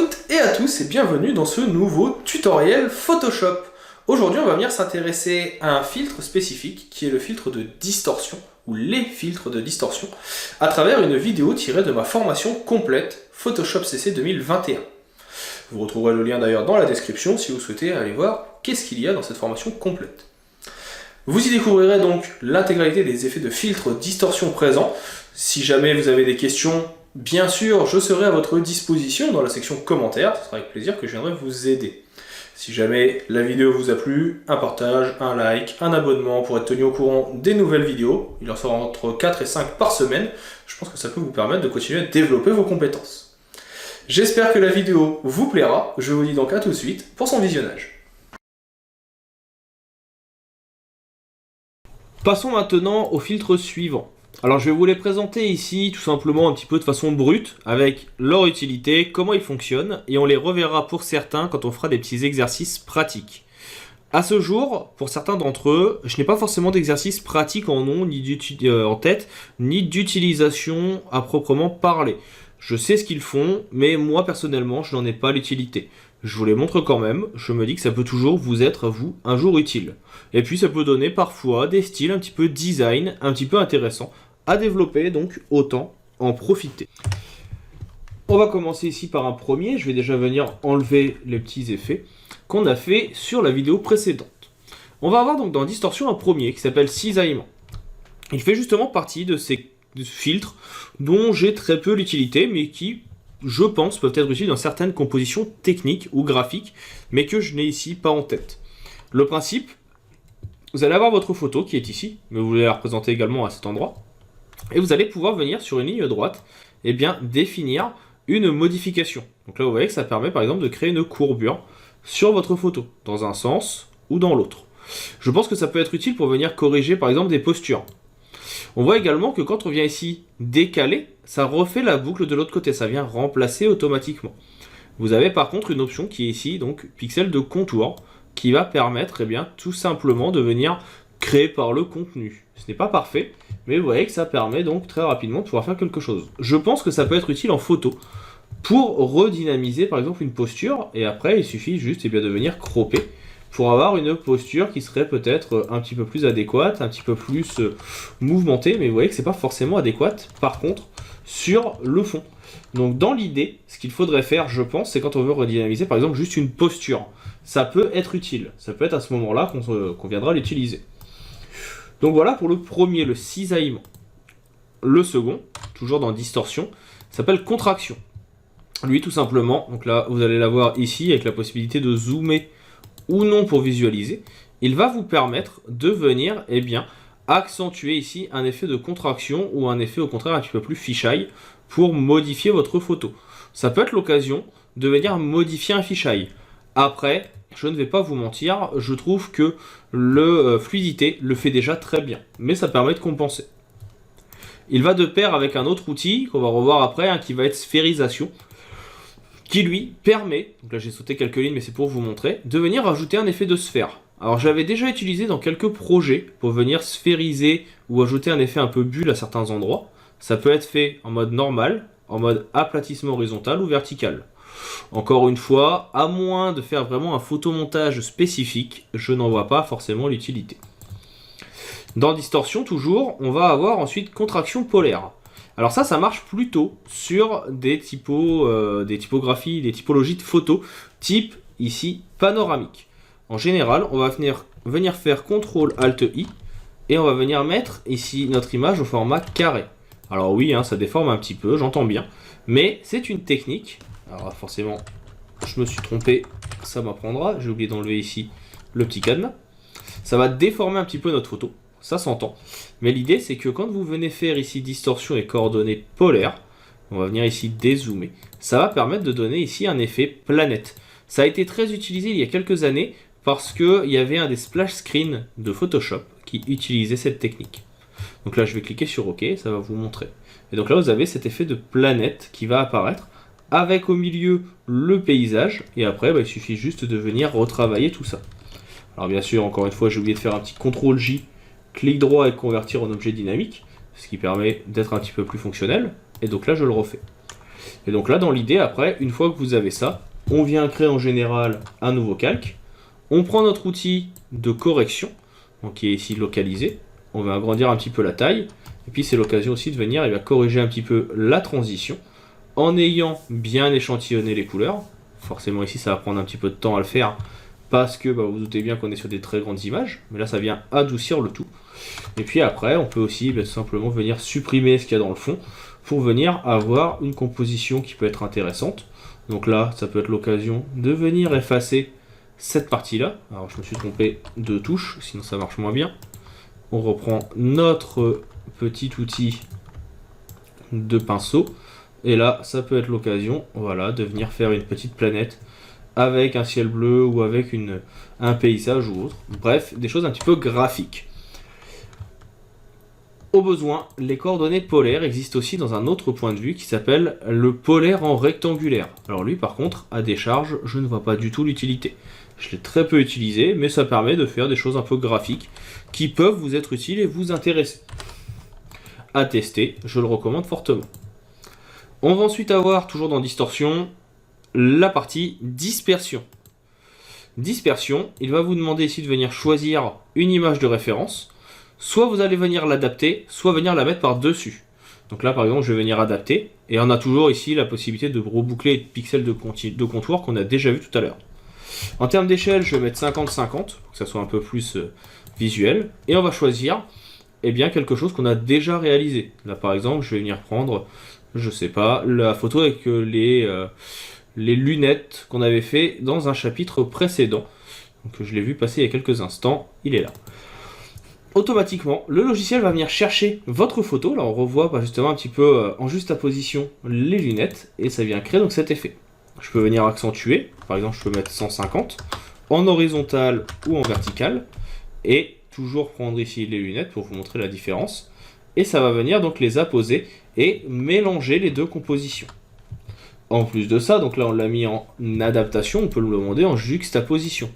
toutes et à tous et bienvenue dans ce nouveau tutoriel Photoshop. Aujourd'hui on va venir s'intéresser à un filtre spécifique qui est le filtre de distorsion ou les filtres de distorsion à travers une vidéo tirée de ma formation complète Photoshop CC 2021. Vous retrouverez le lien d'ailleurs dans la description si vous souhaitez aller voir qu'est-ce qu'il y a dans cette formation complète. Vous y découvrirez donc l'intégralité des effets de filtre distorsion présents. Si jamais vous avez des questions, bien sûr, je serai à votre disposition dans la section commentaires. Ce sera avec plaisir que je viendrai vous aider. Si jamais la vidéo vous a plu, un partage, un like, un abonnement pour être tenu au courant des nouvelles vidéos. Il en sera entre 4 et 5 par semaine. Je pense que ça peut vous permettre de continuer à développer vos compétences. J'espère que la vidéo vous plaira. Je vous dis donc à tout de suite pour son visionnage. Passons maintenant au filtre suivant. Alors je vais vous les présenter ici tout simplement un petit peu de façon brute avec leur utilité, comment ils fonctionnent et on les reverra pour certains quand on fera des petits exercices pratiques. À ce jour, pour certains d'entre eux, je n'ai pas forcément d'exercice pratique en nom, en tête, ni d'utilisation à proprement parler. Je sais ce qu'ils font, mais moi personnellement je n'en ai pas l'utilité. Je vous les montre quand même, je me dis que ça peut toujours vous être, à vous, un jour utile. Et puis ça peut donner parfois des styles un petit peu design, un petit peu intéressants à développer, donc autant en profiter. On va commencer ici par un premier, je vais déjà venir enlever les petits effets qu'on a fait sur la vidéo précédente. On va avoir donc dans Distorsion un premier qui s'appelle Cisaillement. Il fait justement partie de ces filtres dont j'ai très peu l'utilité, mais qui, je pense, peuvent être utiles dans certaines compositions techniques ou graphiques, mais que je n'ai ici pas en tête. Le principe, vous allez avoir votre photo qui est ici, mais vous voulez la représenter également à cet endroit, et vous allez pouvoir venir sur une ligne droite, et bien définir une modification. Donc là vous voyez que ça permet par exemple de créer une courbure sur votre photo, dans un sens ou dans l'autre. Je pense que ça peut être utile pour venir corriger par exemple des postures. On voit également que quand on vient ici décaler, ça refait la boucle de l'autre côté, ça vient remplacer automatiquement. Vous avez par contre une option qui est ici, donc pixel de contour, qui va permettre tout simplement de venir créer par le contenu. Ce n'est pas parfait, mais vous voyez que ça permet donc très rapidement de pouvoir faire quelque chose. Je pense que ça peut être utile en photo, pour redynamiser par exemple une posture, et après il suffit juste de venir cropper, pour avoir une posture qui serait peut-être un petit peu plus adéquate, un petit peu plus mouvementée, mais vous voyez que c'est pas forcément adéquate, par contre, sur le fond. Donc dans l'idée, ce qu'il faudrait faire, je pense, c'est quand on veut redynamiser par exemple juste une posture. Ça peut être utile, ça peut être à ce moment-là qu'on viendra l'utiliser. Donc voilà pour le premier, le cisaillement. Le second, toujours dans Distorsion, s'appelle Contraction. Lui tout simplement, donc là vous allez l'avoir ici avec la possibilité de zoomer ou non pour visualiser, il va vous permettre de venir accentuer ici un effet de contraction ou un effet au contraire un petit peu plus fisheye pour modifier votre photo. Ça peut être l'occasion de venir modifier un fisheye. Après, je ne vais pas vous mentir, je trouve que le fluidité le fait déjà très bien, mais ça permet de compenser. Il va de pair avec un autre outil qu'on va revoir après, qui va être sphérisation, qui lui permet, donc là j'ai sauté quelques lignes mais c'est pour vous montrer, de venir rajouter un effet de sphère. Alors j'avais déjà utilisé dans quelques projets pour venir sphériser ou ajouter un effet un peu bulle à certains endroits. Ça peut être fait en mode normal, en mode aplatissement horizontal ou vertical. Encore une fois, à moins de faire vraiment un photomontage spécifique, je n'en vois pas forcément l'utilité. Dans Distorsion toujours, on va avoir ensuite Contraction polaire. Alors ça marche plutôt sur des typographies, des typologies de photos, type ici panoramique. En général, on va venir faire CTRL-ALT-I et on va venir mettre ici notre image au format carré. Alors oui, ça déforme un petit peu, j'entends bien, mais c'est une technique. Alors forcément, je me suis trompé, ça m'apprendra, j'ai oublié d'enlever ici le petit cadenas. Ça va déformer un petit peu notre photo. Ça s'entend. Mais l'idée, c'est que quand vous venez faire ici distorsion et coordonnées polaires, on va venir ici dézoomer, ça va permettre de donner ici un effet planète. Ça a été très utilisé il y a quelques années parce qu'il y avait un des splash screens de Photoshop qui utilisait cette technique. Donc là, je vais cliquer sur OK, ça va vous montrer. Et donc là, vous avez cet effet de planète qui va apparaître avec au milieu le paysage. Et après, il suffit juste de venir retravailler tout ça. Alors bien sûr, encore une fois, j'ai oublié de faire un petit CTRL-J, clic droit et convertir en objet dynamique, ce qui permet d'être un petit peu plus fonctionnel, et donc là je le refais. Et donc là, dans l'idée, après, une fois que vous avez ça, on vient créer en général un nouveau calque. On prend notre outil de correction, donc qui est ici localisé. On va agrandir un petit peu la taille. Et puis c'est l'occasion aussi de venir corriger un petit peu la transition en ayant bien échantillonné les couleurs. Forcément ici ça va prendre un petit peu de temps à le faire parce que vous doutez bien qu'on est sur des très grandes images. Mais là ça vient adoucir le tout. Et puis après on peut aussi tout simplement venir supprimer ce qu'il y a dans le fond pour venir avoir une composition qui peut être intéressante. Donc là ça peut être l'occasion de venir effacer cette partie-là. Alors je me suis trompé de touche, sinon ça marche moins bien. On reprend notre petit outil de pinceau. Et là, ça peut être l'occasion, voilà, de venir faire une petite planète avec un ciel bleu ou avec un paysage ou autre. Bref, des choses un petit peu graphiques. Au besoin, les coordonnées polaires existent aussi dans un autre point de vue qui s'appelle le polaire en rectangulaire. Alors lui, par contre, à décharge, je ne vois pas du tout l'utilité. Je l'ai très peu utilisé, mais ça permet de faire des choses un peu graphiques qui peuvent vous être utiles et vous intéresser. À tester, je le recommande fortement. On va ensuite avoir, toujours dans distorsion, la partie dispersion. Dispersion, il va vous demander ici de venir choisir une image de référence. Soit vous allez venir l'adapter, soit venir la mettre par-dessus. Donc là, par exemple, je vais venir adapter. Et on a toujours ici la possibilité de reboucler les pixels de contour qu'on a déjà vu tout à l'heure. En termes d'échelle, je vais mettre 50-50, pour que ça soit un peu plus visuel. Et on va choisir quelque chose qu'on a déjà réalisé. Là, par exemple, je vais venir prendre, je sais pas, la photo avec les lunettes qu'on avait fait dans un chapitre précédent. Donc je l'ai vu passer il y a quelques instants, il est là. Automatiquement, le logiciel va venir chercher votre photo. Là, on revoit justement un petit peu en juxtaposition les lunettes et ça vient créer donc cet effet. Je peux venir accentuer, par exemple, je peux mettre 150 en horizontal ou en vertical et toujours prendre ici les lunettes pour vous montrer la différence. Et ça va venir donc les apposer et mélanger les deux compositions. En plus de ça, donc là on l'a mis en adaptation, on peut le demander en juxtaposition.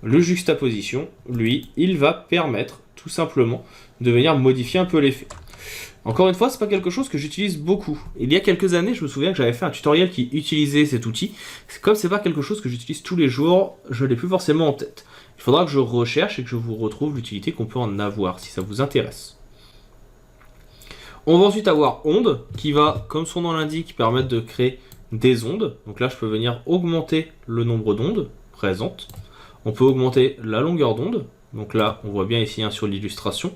Le juxtaposition, lui, il va permettre tout simplement de venir modifier un peu l'effet. Encore une fois, c'est pas quelque chose que j'utilise beaucoup. Il y a quelques années, je me souviens que j'avais fait un tutoriel qui utilisait cet outil. Comme c'est pas quelque chose que j'utilise tous les jours, je l'ai plus forcément en tête. Il faudra que je recherche et que je vous retrouve l'utilité qu'on peut en avoir, si ça vous intéresse. On va ensuite avoir onde, qui va, comme son nom l'indique, permettre de créer des ondes. Donc là, je peux venir augmenter le nombre d'ondes présentes. On peut augmenter la longueur d'onde. Donc là, on voit bien ici sur l'illustration.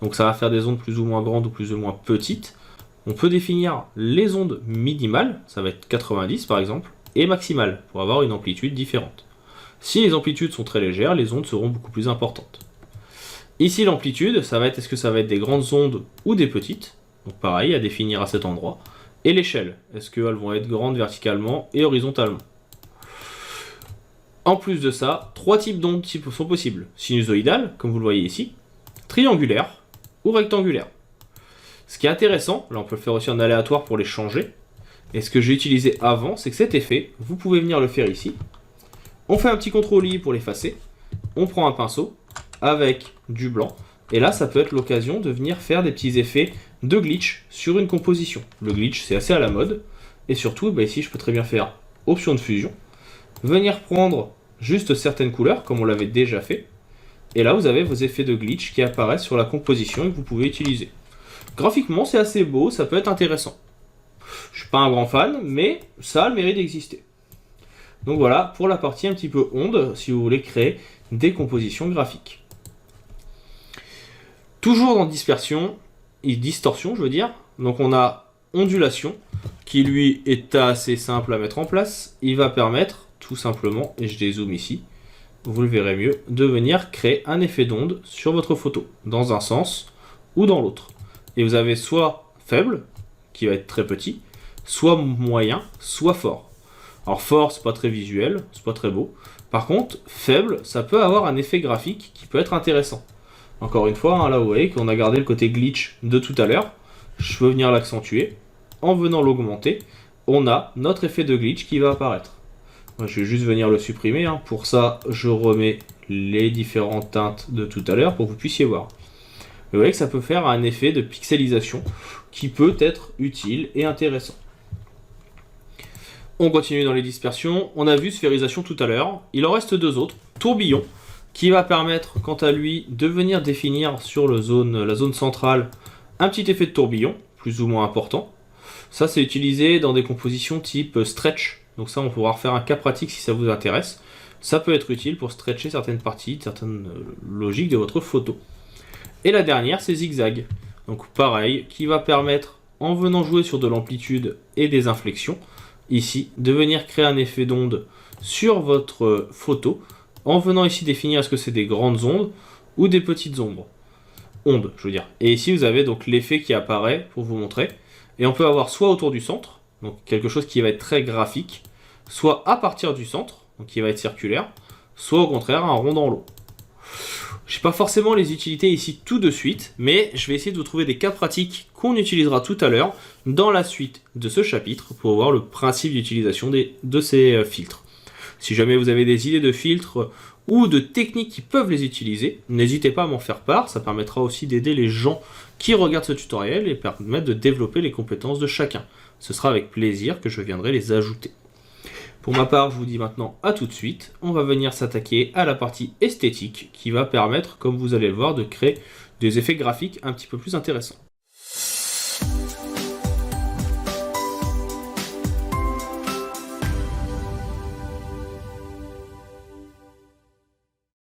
Donc ça va faire des ondes plus ou moins grandes ou plus ou moins petites. On peut définir les ondes minimales, ça va être 90 par exemple, et maximales, pour avoir une amplitude différente. Si les amplitudes sont très légères, les ondes seront beaucoup plus importantes. Ici, l'amplitude, ça va être, est-ce que ça va être des grandes ondes ou des petites? Donc pareil, à définir à cet endroit. Et l'échelle, est-ce qu'elles vont être grandes verticalement et horizontalement? En plus de ça, trois types d'ondes sont possibles. Sinusoïdales, comme vous le voyez ici, triangulaire ou rectangulaire. Ce qui est intéressant, là on peut le faire aussi en aléatoire pour les changer. Et ce que j'ai utilisé avant, c'est que cet effet, vous pouvez venir le faire ici. On fait un petit CTRL-I pour l'effacer. On prend un pinceau avec du blanc. Et là, ça peut être l'occasion de venir faire des petits effets de glitch sur une composition. Le glitch, c'est assez à la mode. Et surtout, ici, je peux très bien faire option de fusion. Venir prendre juste certaines couleurs, comme on l'avait déjà fait. Et là, vous avez vos effets de glitch qui apparaissent sur la composition et que vous pouvez utiliser. Graphiquement, c'est assez beau, ça peut être intéressant. Je suis pas un grand fan, mais ça a le mérite d'exister. Donc voilà, pour la partie un petit peu onde, si vous voulez créer des compositions graphiques. Toujours dans dispersion, et distorsion, je veux dire. Donc on a ondulation, qui lui est assez simple à mettre en place. Il va permettre, tout simplement, et je dézoome ici, vous le verrez mieux, de venir créer un effet d'onde sur votre photo, dans un sens ou dans l'autre. Et vous avez soit faible, qui va être très petit, soit moyen, soit fort. Alors fort, c'est pas très visuel, c'est pas très beau. Par contre, faible, ça peut avoir un effet graphique qui peut être intéressant. Encore une fois, là vous voyez qu'on a gardé le côté glitch de tout à l'heure. Je peux venir l'accentuer. En venant l'augmenter, on a notre effet de glitch qui va apparaître. Moi, je vais juste venir le supprimer. Pour ça, je remets les différentes teintes de tout à l'heure pour que vous puissiez voir. Vous voyez que ça peut faire un effet de pixelisation qui peut être utile et intéressant. On continue dans les dispersions. On a vu sphérisation tout à l'heure. Il en reste deux autres. Tourbillon, qui va permettre, quant à lui, de venir définir sur la zone centrale un petit effet de tourbillon, plus ou moins important. Ça, c'est utilisé dans des compositions type stretch. Donc ça, on pourra refaire un cas pratique si ça vous intéresse. Ça peut être utile pour stretcher certaines parties, certaines logiques de votre photo. Et la dernière, c'est zigzag. Donc pareil, qui va permettre, en venant jouer sur de l'amplitude et des inflexions, ici, de venir créer un effet d'onde sur votre photo, en venant ici définir est-ce que c'est des grandes ondes ou des petites ondes, je veux dire. Et ici, vous avez donc l'effet qui apparaît pour vous montrer. Et on peut avoir soit autour du centre, donc quelque chose qui va être très graphique, soit à partir du centre, donc qui va être circulaire, soit au contraire un rond dans l'eau. Je n'ai pas forcément les utilités ici tout de suite, mais je vais essayer de vous trouver des cas pratiques qu'on utilisera tout à l'heure dans la suite de ce chapitre pour voir le principe d'utilisation de ces filtres. Si jamais vous avez des idées de filtres ou de techniques qui peuvent les utiliser, n'hésitez pas à m'en faire part, ça permettra aussi d'aider les gens qui regardent ce tutoriel et permettre de développer les compétences de chacun. Ce sera avec plaisir que je viendrai les ajouter. Pour ma part, je vous dis maintenant à tout de suite. On va venir s'attaquer à la partie esthétique qui va permettre, comme vous allez le voir, de créer des effets graphiques un petit peu plus intéressants.